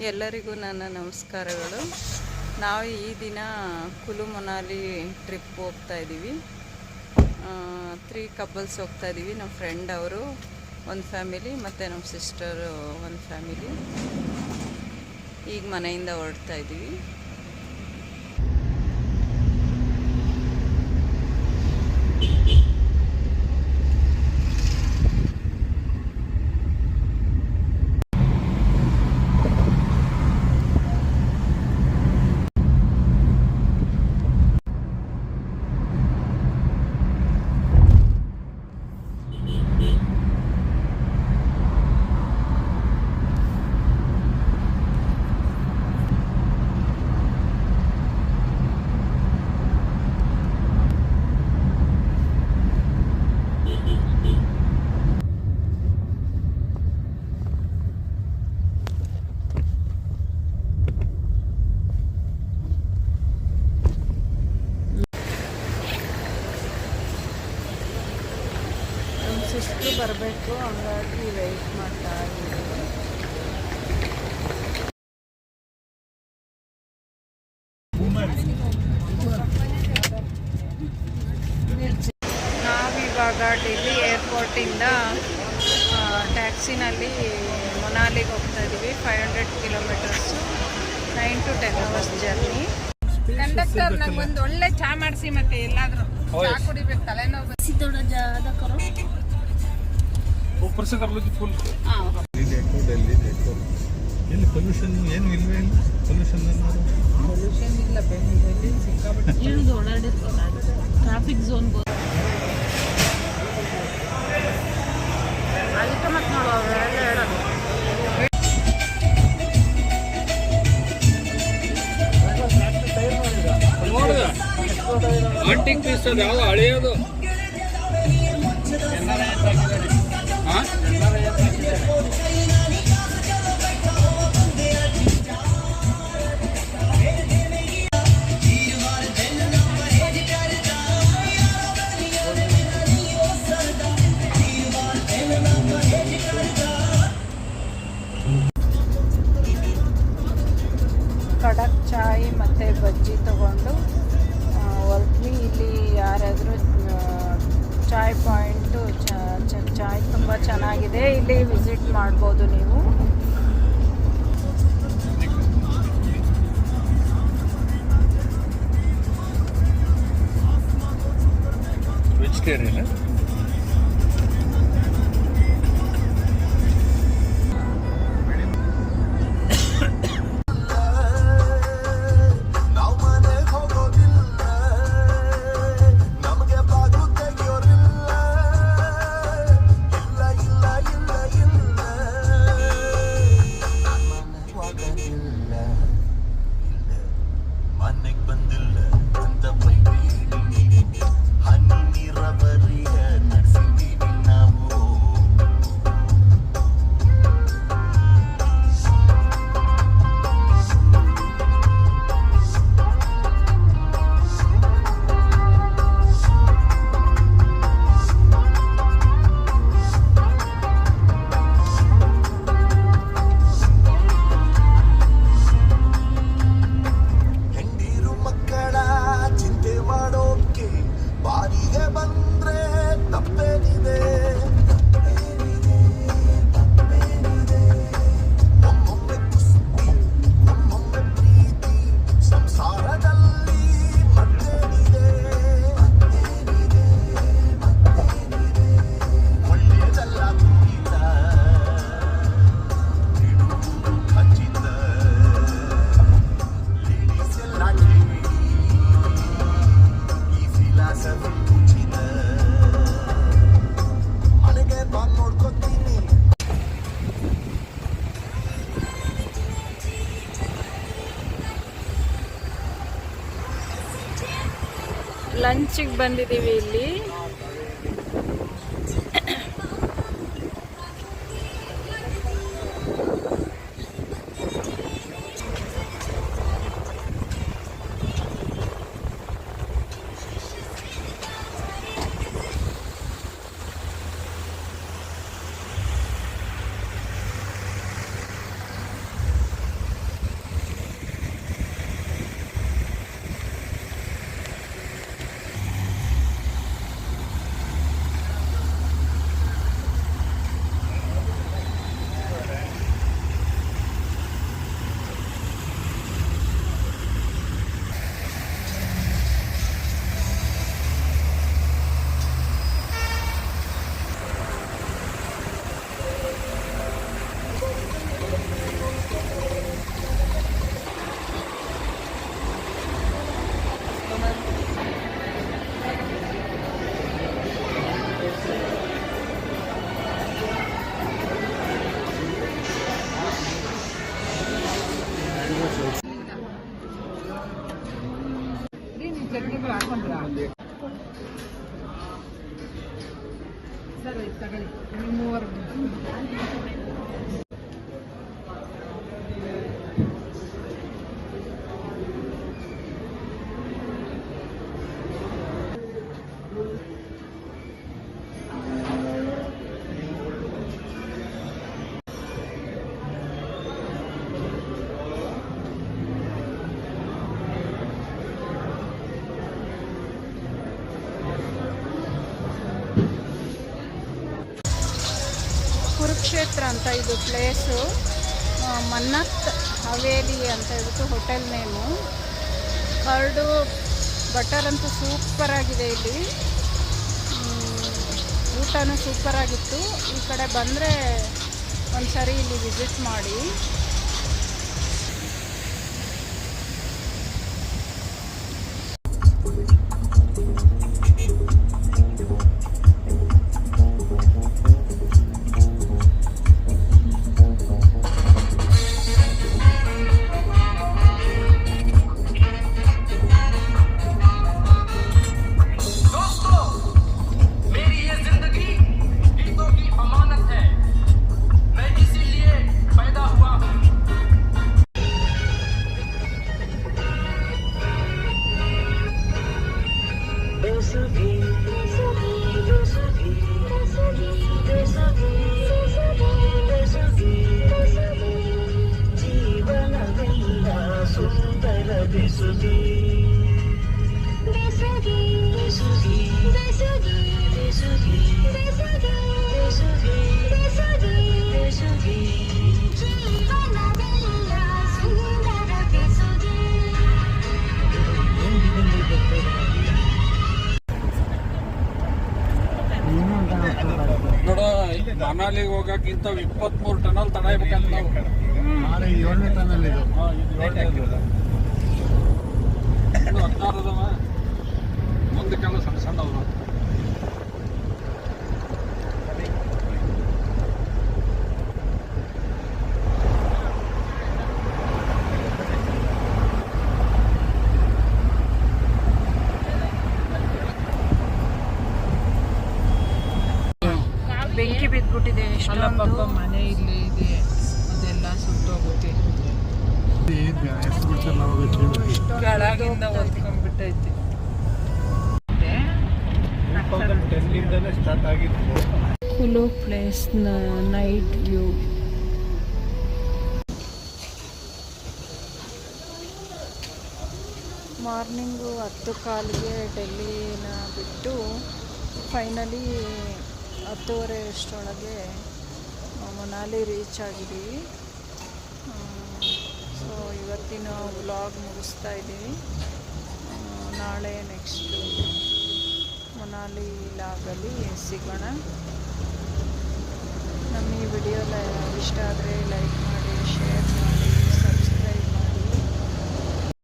ಎಲ್ಲರಿಗೂ ನನ್ನ ನಮಸ್ಕಾರಗಳು. ನಾವು ಈ ದಿನ ಕುಲು ಮನಾಲಿ ಟ್ರಿಪ್ ಹೋಗ್ತಾ ಇದ್ದೀವಿ. 3 ಕಪಲ್ಸ್ ಹೋಗ್ತಾ ಇದ್ದೀವಿ. ನಮ್ಮ ಫ್ರೆಂಡ್ ಅವರು ಒಂದು ಫ್ಯಾಮಿಲಿ ಮತ್ತು ನಮ್ಮ ಸಿಸ್ಟರು ಒಂದು ಫ್ಯಾಮಿಲಿ. ಈಗ ಮನೆಯಿಂದ ಹೊರಡ್ತಾ ಇದ್ದೀವಿ. ಸಿಸ್ಟ್ರು ಬರಬೇಕು, ಹಂಗಾಗಿ ವೆಯ್ಟ್ ಮಾಡ್ತಾ ಇದ್ದೀವಿ. ನಾವಿವಾಗ ಡೆಲ್ಲಿ ಏರ್ಪೋರ್ಟಿಂದ ಟ್ಯಾಕ್ಸಿನಲ್ಲಿ ಮನಾಲಿಗೆ ಹೋಗ್ತಾ ಇದ್ದೀವಿ. 500 kilometres, 9 to 10 hours journey. Conductor ನಂಗೊಂದು ಒಳ್ಳೆ ಚಾ ಮಾಡಿಸಿ, ಮತ್ತೆ ಎಲ್ಲಾದ್ರೂ ಚಾ ಕುಡಿಬೇಕು, ತಲೆನೋವು ऊपर से कर लो जी फुल। देखो दिल्ली देखो, ಇಲ್ಲಿ ಪೊಲ್ಯೂಷನ್ ಏನು ಇಲ್ವೇ ಇಲ್ಲ. ಪೊಲ್ಯೂಷನ್ ಇಲ್ಲ, ಬೆಂಗಳೂರಲ್ಲಿ ಸಿಕ್ಕಾಪಟ್ಟೆ ಇಳಿದು ಓಡಾಡಿರ್ತಾರೆ. ಟ್ರಾಫಿಕ್ ಝೋನ್ ಅದಕ್ಕೆ ಮತ್ತೆ ನೋಡುವ ಹೇಳೋದು. ಆಂಟಿಕ್ ಪೀಸ್ ಅದು ಯಾವ ಹಳೆಯದು ಕಡಕ್ ಚಾಯ್ ಮತ್ತು ಬಜ್ಜಿ ತೊಗೊಂಡು ಹೊರಟ್ವಿ. ಇಲ್ಲಿ ಯಾರಾದರೂ ಚಾಯ್ ಪಾಯಿಂಟು ಚಾಯ್ ತುಂಬ ಚೆನ್ನಾಗಿದೆ, ಇಲ್ಲಿ ವಿಸಿಟ್ ಮಾಡ್ಬೋದು ನೀವು. ವೆಜಿಟೇರಿಯನ್ ಲಂಚಿಗೆ ಬಂದಿದ್ದೀವಿ ಇಲ್ಲಿ. ಸರಿ ತಗೊಳ್ಳಿ ನೀವು ಮೂವರು ಕುರುಕ್ಷೇತ್ರ ಅಂತ ಇದು ಪ್ಲೇಸು. ಮನ್ನತ್ ಹವೇಲಿ ಅಂತ ಹೇಳ್ಬಿಟ್ಟು ಹೋಟೆಲ್ ನೇಮು. ಕರ್ಡು ಬಟರ್ ಅಂತೂ ಸೂಪರಾಗಿದೆ ಇಲ್ಲಿ. ಊಟನೂ ಸೂಪರಾಗಿತ್ತು. ಈ ಕಡೆ ಬಂದರೆ ಒಂದು ಸರಿ ಇಲ್ಲಿ ವಿಸಿಟ್ ಮಾಡಿ. ನೋಡ ಮನಾಲಿಗೆ ಹೋಗಕ್ಕಿಂತ 23 ಟನಲ್ ತಡಬೇಕಂತ ನಾವು. 7ನೇ ಟನಲ್ ಇದು. ಇದು 16 ಅದಾವ. ಮುಂದಕ್ಕೆಲ್ಲ ಸಣ್ಣ ಸಣ್ಣ ಅವರು. ಬೆಂಕಿ ಬಿದ್ದುಬಿಟ್ಟಿದೆ. ಪಾಪ ಮನೆ ಇಲ್ಲಿ ಇದೆ, ಅದೆಲ್ಲ ಸುಟ್ಟೋಗುತ್ತೆ. ಕೆಳಗಿಂದ ಹೊತ್ಕೊಂಡ್ಬಿಟ್ಟೈತಿ. ಸ್ಟಾರ್ಟ್ ಆಗಿತ್ತು. ಕುಲು ಪ್ಲೇಸ್ನ ನೈಟ್ ವ್ಯೂ. ಮಾರ್ನಿಂಗು 10:15ಗೆ ಡೆಲ್ಲಿನ ಬಿಟ್ಟು ಫೈನಲಿ 10:30 ಅಷ್ಟರೊಳಗೆ ಮನಾಲಿ ರೀಚ್ ಆಗಿದ್ದೀವಿ. ಸೊ ಇವತ್ತಿನ ವ್ಲಾಗ್ ಮುಗಿಸ್ತಾ ಇದ್ದೀವಿ. ನಾಳೆ ನೆಕ್ಸ್ಟು ಮನಾಲಿ ಲಾಗಲ್ಲಿ ಸಿಗೋಣ. ನಮ್ಮ ಈ ವಿಡಿಯೋ ಇಷ್ಟ ಆದರೆ ಲೈಕ್ ಮಾಡಿ.